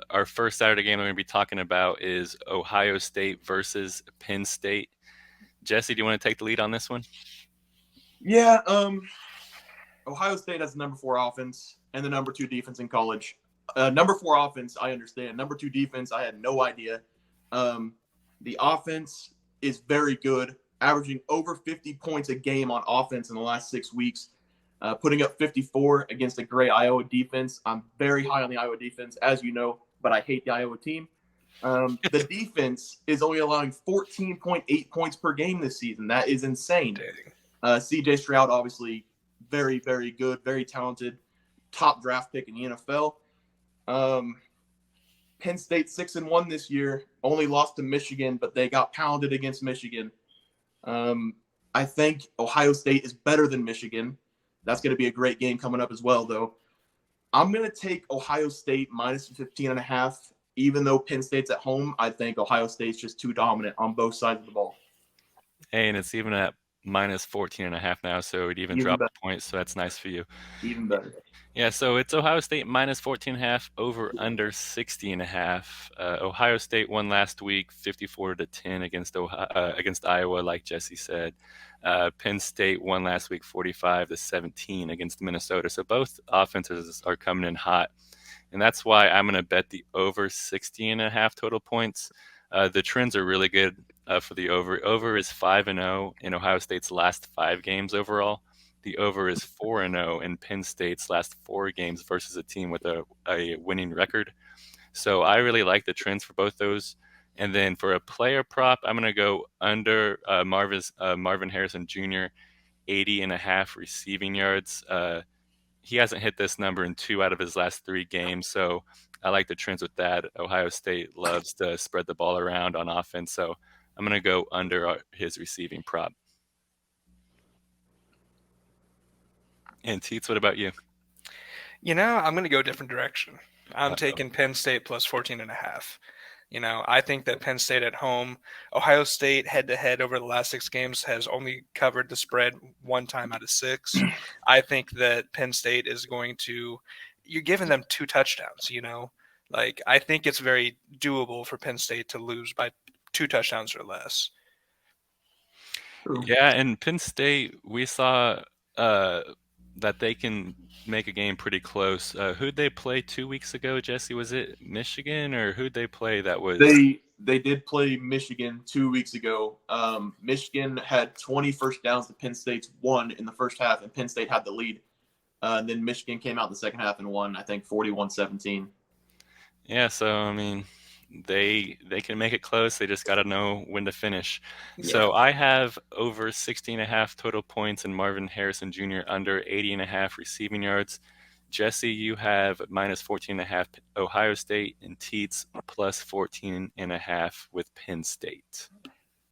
our first Saturday game we're going to be talking about is Ohio State versus Penn State. Jesse, do you want to take the lead on this one? Yeah, Ohio State has the number 4 offense and the number 2 defense in college. Number 4 offense, I understand. Number 2 defense, I had no idea. The offense is very good, averaging over 50 points a game on offense in the last 6 weeks, putting up 54 against a great Iowa defense. I'm very high on the Iowa defense, as you know, but I hate the Iowa team. The defense is only allowing 14.8 points per game this season. That is insane. CJ Stroud, obviously, very, very good, very talented, top draft pick in the NFL. Penn State 6-1 this year, only lost to Michigan, but they got pounded against Michigan. I think Ohio State is better than Michigan. That's going to be a great game coming up as well, though. I'm going to take Ohio State minus 15.5. Even though Penn State's at home, I think Ohio State's just too dominant on both sides of the ball. Hey, and it's even at minus 14.5 now, so it even dropped the points, so that's nice for you. Even better. Yeah, so it's Ohio State minus 14.5, over under 60.5. Ohio State won last week 54-10 against Iowa, like Jesse said. Penn State won last week 45-17 against Minnesota. So both offenses are coming in hot. And that's why I'm going to bet the over 60.5 total points. The trends are really good for the over. Over is 5-0 in Ohio State's last 5 games overall. The over is 4-0 in Penn State's last 4 games versus a team with a winning record. So I really like the trends for both those. And then for a player prop, I'm going to go under Marvin Harrison Jr., 80.5 receiving yards. He hasn't hit this number in 2 out of his last 3 games, so I like the trends with that. Ohio State loves to spread the ball around on offense, so I'm going to go under his receiving prop. And Teats, what about you? I'm going to go a different direction. I'm taking Penn State plus 14.5. I think that Penn State at home, Ohio State head-to-head over the last 6 games has only covered the spread 1 time out of 6. I think that Penn State is going to – you're giving them 2 touchdowns, I think it's very doable for Penn State to lose by 2 touchdowns or less. Yeah, and Penn State, we saw that they can make a game pretty close. Who'd they play 2 weeks ago, Jesse? Was it Michigan, or who'd they play that was... They did play Michigan 2 weeks ago. Michigan had 20 first downs to Penn State's 1 in the first half, and Penn State had the lead. Then Michigan came out in the second half and won, I think, 41-17. Yeah, so, I mean, they can make it close. They just got to know when to finish. Yeah. So I have over 60.5 total points and Marvin Harrison Jr. under 80.5 receiving yards. Jesse, you have minus 14.5 Ohio State, and Teats plus 14.5 with Penn State.